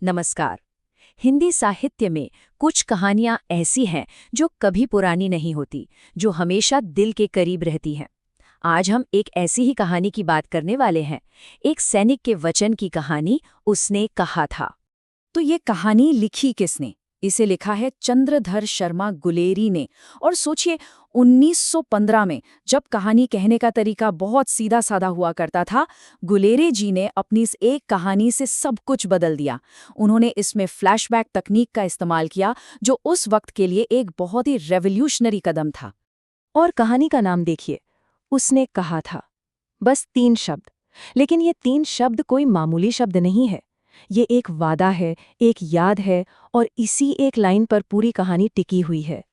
नमस्कार। हिंदी साहित्य में कुछ कहानियां ऐसी हैं जो कभी पुरानी नहीं होती, जो हमेशा दिल के करीब रहती हैं। आज हम एक ऐसी ही कहानी की बात करने वाले हैं, एक सैनिक के वचन की कहानी, उसने कहा था। तो ये कहानी लिखी किसने? इसे लिखा है चंद्रधर शर्मा गुलेरी ने। और सोचिए, 1915 में, जब कहानी कहने का तरीका बहुत सीधा साधा हुआ करता था, गुलेरी जी ने अपनी इस एक कहानी से सब कुछ बदल दिया। उन्होंने इसमें फ्लैशबैक तकनीक का इस्तेमाल किया, जो उस वक्त के लिए एक बहुत ही रेवोल्यूशनरी कदम था। और कहानी का नाम देखिए, उसने कहा था। बस 3 शब्द, लेकिन ये 3 शब्द कोई मामूली शब्द नहीं है। ये एक वादा है, एक याद है, और इसी एक लाइन पर पूरी कहानी टिकी हुई है।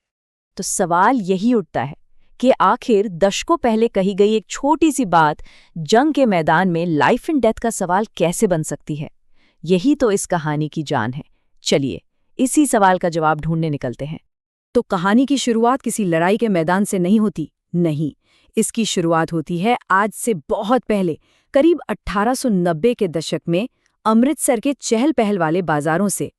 तो सवाल यही उठता है कि आखिर दशकों पहले कही गई एक छोटी सी बात जंग के मैदान में लाइफ एंड डेथ का सवाल कैसे बन सकती है? यही तो इस कहानी की जान है। चलिए, इसी सवाल का जवाब ढूंढने निकलते हैं। तो कहानी की शुरुआत किसी लड़ाई के मैदान से नहीं होती। नहीं, इसकी शुरुआत होती है आज से बहुत पहले, करीब 1890 के दशक में, अमृतसर के चहल पहल वाले बाजारों से।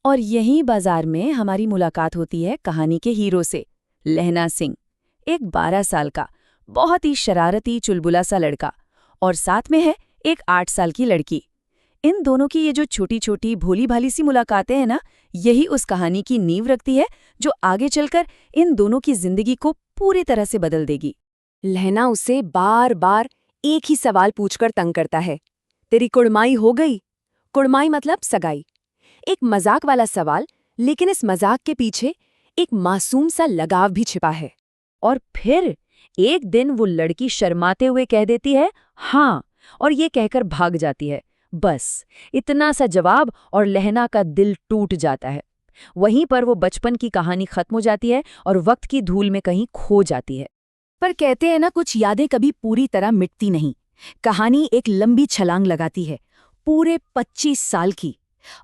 और यहीं बाजार में हमारी मुलाकात होती है कहानी के हीरो से, लहना सिंह। एक 12 साल का, बहुत ही शरारती चुलबुला सा लड़का, और साथ में है एक 8 साल की लड़की। इन दोनों की ये जो छोटी छोटी भोली भाली सी मुलाकातें हैं ना, यही उस कहानी की नींव रखती है, जो आगे चलकर इन दोनों की जिंदगी को पूरी तरह से बदल देगी। लहना उसे बार बार एक ही सवाल पूछकर तंग करता है, तेरी कुड़माई हो गई? कुड़माई मतलब सगाई। एक मजाक वाला सवाल, लेकिन इस मजाक के पीछे एक मासूम सा लगाव भी छिपा है। और फिर एक दिन वो लड़की शर्माते हुए कह देती है हाँ, और ये कहकर भाग जाती है। बस इतना सा जवाब और लहना का दिल टूट जाता है। वहीं पर वो बचपन की कहानी खत्म हो जाती है और वक्त की धूल में कहीं खो जाती है। पर कहते हैं ना, कुछ यादें कभी पूरी तरह मिटती नहीं। कहानी एक लंबी छलांग लगाती है, पूरे 25 साल की।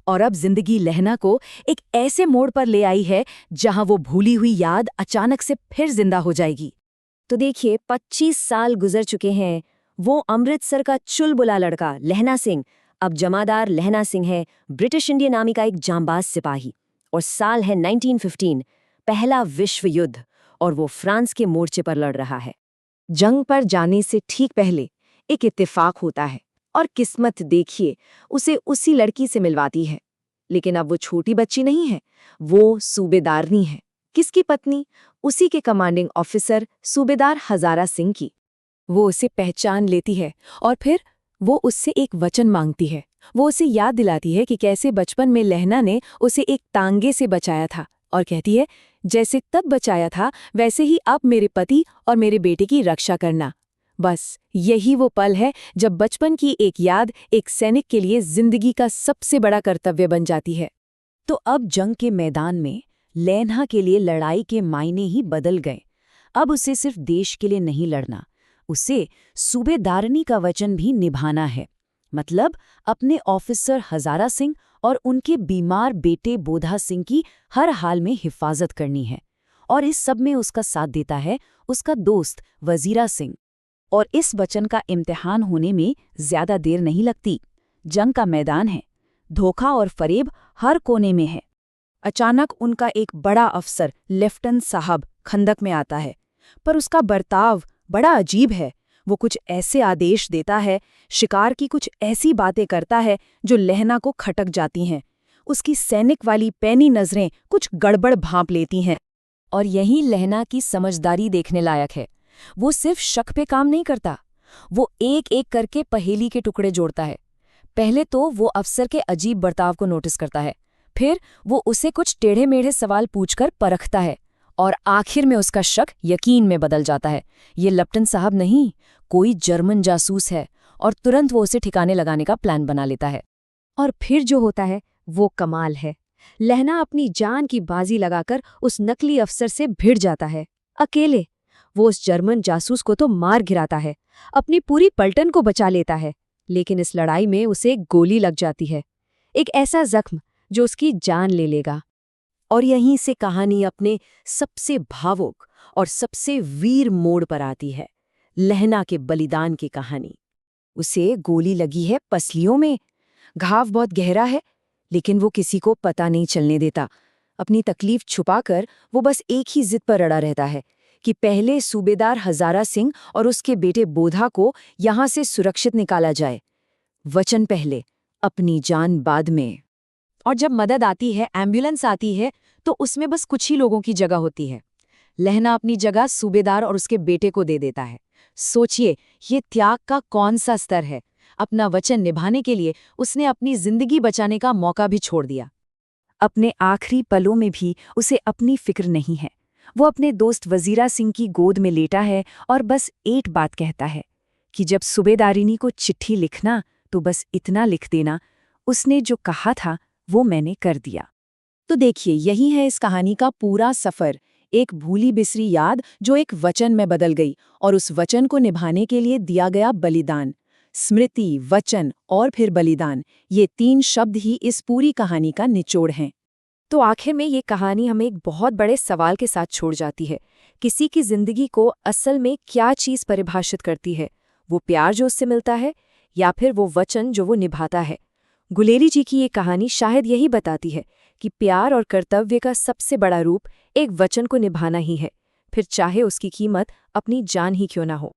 और अब जिंदगी लहना को एक ऐसे मोड़ पर ले आई है जहां वो भूली हुई याद अचानक से फिर जिंदा हो जाएगी। तो देखिए, 25 साल गुजर चुके हैं। वो अमृतसर का चुलबुला लड़का लहना सिंह अब जमादार लहना सिंह है, ब्रिटिश इंडियन आर्मी का एक जांबाज सिपाही। और साल है 1915, पहला विश्व युद्ध, और वो फ्रांस के मोर्चे पर लड़ रहा है। जंग पर जाने से ठीक पहले एक इत्तेफाक होता है, और किस्मत देखिए उसे उसी लड़की से मिलवाती है। लेकिन अब वो छोटी बच्ची नहीं है, वो सूबेदारनी है। किसकी पत्नी? उसी के कमांडिंग ऑफिसर सूबेदार हजारा सिंह की। वो उसे पहचान लेती है और फिर वो उससे एक वचन मांगती है। वो उसे याद दिलाती है कि कैसे बचपन में लहना ने उसे एक तांगे से बचाया था, और कहती है, जैसे तब बचाया था वैसे ही अब मेरे पति और मेरे बेटे की रक्षा करना। बस यही वो पल है जब बचपन की एक याद एक सैनिक के लिए जिंदगी का सबसे बड़ा कर्तव्य बन जाती है। तो अब जंग के मैदान में लहना के लिए लड़ाई के मायने ही बदल गए। अब उसे सिर्फ देश के लिए नहीं लड़ना, उसे सूबेदारनी का वचन भी निभाना है। मतलब अपने ऑफिसर हजारा सिंह और उनके बीमार बेटे बोधा सिंह की हर हाल में हिफाजत करनी है। और इस सब में उसका साथ देता है उसका दोस्त वजीरा सिंह। और इस वचन का इम्तिहान होने में ज्यादा देर नहीं लगती। जंग का मैदान है, धोखा और फरेब हर कोने में है। अचानक उनका एक बड़ा अफसर लेफ्टिनेंट साहब खंदक में आता है, पर उसका बर्ताव बड़ा अजीब है। वो कुछ ऐसे आदेश देता है, शिकार की कुछ ऐसी बातें करता है जो लहना को खटक जाती हैं। उसकी सैनिक वाली पैनी नजरें कुछ गड़बड़ भांप लेती हैं। और यही लहना की समझदारी देखने लायक है। वो सिर्फ शक पे काम नहीं करता, वो एक एक करके पहेली के टुकड़े जोड़ता है। पहले तो वो अफसर के अजीब बर्ताव को नोटिस करता है, फिर वो उसे कुछ टेढ़े मेढ़े सवाल पूछकर परखता है, और आखिर में उसका शक यकीन में बदल जाता है। ये लेफ्टिनेंट साहब नहीं, कोई जर्मन जासूस है, और तुरंत वो उसे ठिकाने लगाने का प्लान बना लेता है। और फिर जो होता है वो कमाल है। लहना अपनी जान की बाजी लगाकर उस नकली अफसर से भिड़ जाता है, अकेले। वो उस जर्मन जासूस को तो मार गिराता है, अपनी पूरी पलटन को बचा लेता है। लेकिन इस लड़ाई में उसे एक गोली लग जाती है, एक ऐसा जख्म जो उसकी जान ले लेगा। और यहीं से कहानी अपने सबसे भावुक और सबसे वीर मोड़ पर आती है, लहना के बलिदान की कहानी। उसे गोली लगी है पसलियों में, घाव बहुत गहरा है, लेकिन वो किसी को पता नहीं चलने देता। अपनी तकलीफ छुपाकर वो बस एक ही जिद पर अड़ा रहता है कि पहले सूबेदार हजारा सिंह और उसके बेटे बोधा को यहां से सुरक्षित निकाला जाए। वचन पहले, अपनी जान बाद में। और जब मदद आती है, एम्बुलेंस आती है, तो उसमें बस कुछ ही लोगों की जगह होती है। लहना अपनी जगह सूबेदार और उसके बेटे को दे देता है। सोचिए, ये त्याग का कौन सा स्तर है। अपना वचन निभाने के लिए उसने अपनी जिंदगी बचाने का मौका भी छोड़ दिया। अपने आखिरी पलों में भी उसे अपनी फिक्र नहीं है। वो अपने दोस्त वजीरा सिंह की गोद में लेटा है और बस एक बात कहता है कि जब सूबेदारिनी को चिट्ठी लिखना तो बस इतना लिख देना, उसने जो कहा था वो मैंने कर दिया। तो देखिए, यही है इस कहानी का पूरा सफर। एक भूली बिसरी याद जो एक वचन में बदल गई, और उस वचन को निभाने के लिए दिया गया बलिदान। स्मृति, वचन और फिर बलिदान, ये 3 शब्द ही इस पूरी कहानी का निचोड़ हैं। तो आखिर में ये कहानी हमें एक बहुत बड़े सवाल के साथ छोड़ जाती है। किसी की जिंदगी को असल में क्या चीज़ परिभाषित करती है? वो प्यार जो उससे मिलता है, या फिर वो वचन जो वो निभाता है? गुलेरी जी की ये कहानी शायद यही बताती है कि प्यार और कर्तव्य का सबसे बड़ा रूप एक वचन को निभाना ही है, फिर चाहे उसकी कीमत अपनी जान ही क्यों ना हो।